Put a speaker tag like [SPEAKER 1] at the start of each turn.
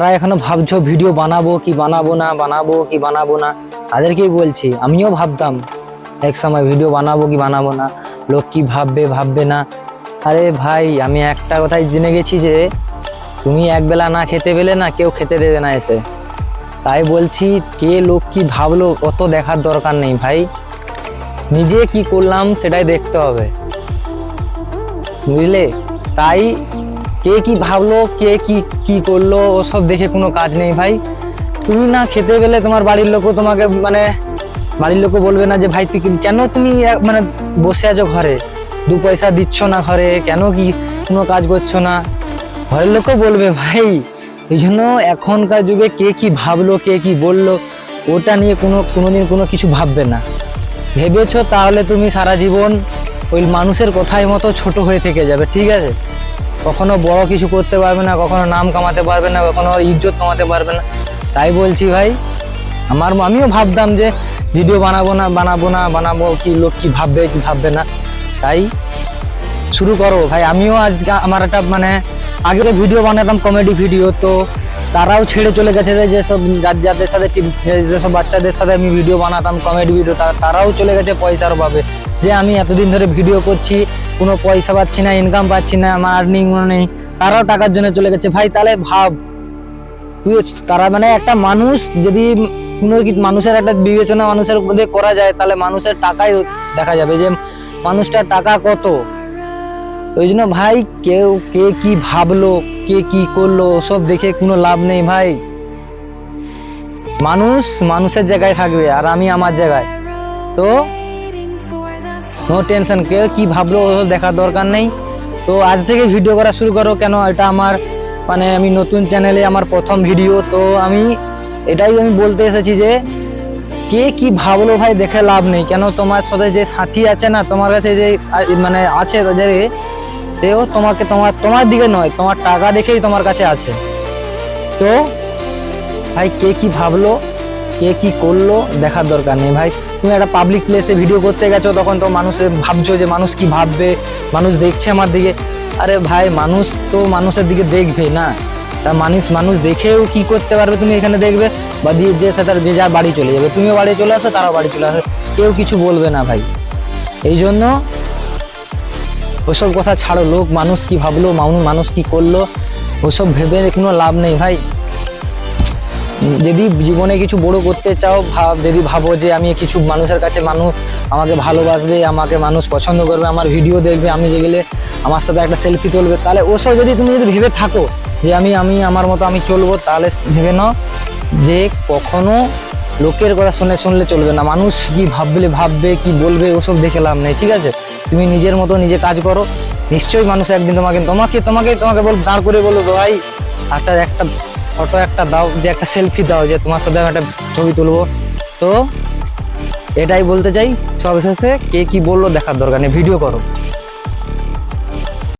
[SPEAKER 1] তারা এখনো ভাবছো ভিডিও বানাবো কি বানাবো না, তাদেরকেই বলছি। আমিও ভাবতাম এক সময় ভিডিও বানাবো কি বানাবো না, লোক কি ভাববে না। আরে ভাই, আমি একটা কথাই জেনে গেছি যে তুমি একবেলা না খেতে পেলে না কেউ খেতে দেবে না এসে। তাই বলছি, কে লোক কি ভাবলো অত দেখার দরকার নেই ভাই, নিজে কি করলাম সেটাই দেখতে হবে, বুঝলে? তাই কে কি ভাবলো, কে কি করলো ওসব দেখে কোনো কাজ নেই ভাই। তুমি না খেতে পেলে তোমার বাড়ির লোকও তোমাকে বাড়ির লোকও বলবে না যে ভাই তুই কেন তুমি বসে আছো ঘরে, 2 পয়সা দিচ্ছ না ঘরে, কেন কি কোনো কাজ করছো না, ঘরের লোকও বলবে ভাই। এই জন্য এখনকার যুগে কে কি ভাবলো কে কি বললো ওটা নিয়ে কোনোদিন কোনো কিছু ভাববে না। ভেবেছো তাহলে তুমি সারা জীবন ওই মানুষের কথাই মতো ছোট হয়ে থেকে যাবে, ঠিক আছে? কখনো বড় কিছু করতে পারবে না, কখনো নাম কামাতে পারবে না, কখনো ইজ্জত কামাতে পারবে না। তাই বলছি ভাই, আমিও ভাবতাম যে ভিডিও বানাবো কি লোক কি ভাববে না। তাই শুরু করো ভাই। আমিও আজকে আমার একটা আগে ভিডিও বানাতাম কমেডি ভিডিও, তো তারাও ছেড়ে চলে গেছে, যেসব যাদের সাথে যেসব বাচ্চাদের সাথে আমি ভিডিও বানাতাম কমেডি ভিডিও, তারাও চলে গেছে পয়সার অভাবে। যে আমি এতদিন ধরে ভিডিও করছি, কোনো পয়সা পাচ্ছি না, ইনকাম পাচ্ছি না, আমার আর্নিং নেই, তারাও টাকার জন্য চলে গেছে ভাই। তাহলে ভাব তুই, তারা একটা মানুষ যদি কোনো মানুষের একটা বিবেচনা মানুষের মধ্যে করা যায়, তাহলে মানুষের টাকাই দেখা যাবে যে মানুষটার টাকা কত। ওই জন্য ভাই, কে কি ভাবলো কে কি করলো সব দেখে কোনো লাভ নেই ভাই। মানুষের জায়গায় থাকবে আর আমি আমার জায়গায়, তো নো টেনশন, কে কি ভাবলো ওসব দেখার দরকার নেই। তো আজ থেকে ভিডিও করা শুরু করো, কেন এটা আমার আমি নতুন চ্যানেলে আমার প্রথম ভিডিও, তো এটাই আমি বলতে এসেছি যে কে কি ভাবলো ভাই দেখে লাভ নেই। কেন তোমার সাথে যে সাথী আছে না, তোমার কাছে যে আছে, সেও তোমার দিকে নয়, তোমার টাকা দেখেই তোমার কাছে আছে। তো ভাই, কে কি ভাবলো কে কি করলো দেখার দরকার নেই ভাই। তুমি একটা পাবলিক প্লেসে ভিডিও করতে গেছো, তখন তো ভাবছো যে মানুষ কি ভাববে, মানুষ দেখছে আমার দিকে। আরে ভাই, মানুষ তো মানুষের দিকে দেখবে না, তা মানুষ দেখেও কি করতে পারবে তুমি এখানে দেখবে, বা যে যার বাড়ি চলে যাবে, তুমিও বাড়ি চলে আসো, তারাও বাড়ি চলে আসো, কেউ কিছু বলবে না ভাই। এই জন্য ওসব কথা ছাড়ো, মানুষ কি ভাবলো, মানুষ কি করলো ওসব ভেবে কোনো লাভ নেই ভাই। যদি জীবনে কিছু বড় করতে চাও, যদি ভাবো যে আমি কিছু মানুষের কাছে মানুষ আমাকে ভালোবাসবে, আমাকে মানুষ পছন্দ করবে, আমার ভিডিও দেখবে, আমি যে গেলে আমার সাথে একটা সেলফি তুলবে, তাহলে ওসব যদি তুমি ভেবে থাকো যে আমি আমার মতো আমি চলবো, তাহলে ভেবে নাও যে কখনো লোকের কথা শুনলে চলবে না। মানুষ কি ভাববে কি বলবে ওসব দেখে লাভ নেই, ঠিক আছে? তুমি নিজের মতো নিজে কাজ করো, নিশ্চয়ই মানুষ একদিন তোমাকে দাঁড় করে বলবো ভাই একটা ফটো একটা দাও, যে একটা সেলফি দাও, যে তোমার সাথে একটা ছবি তুলবো। তো এটাই বলতে চাই, সবশেষে কে কি বললো দেখার দরকার নেই, ভিডিও করো।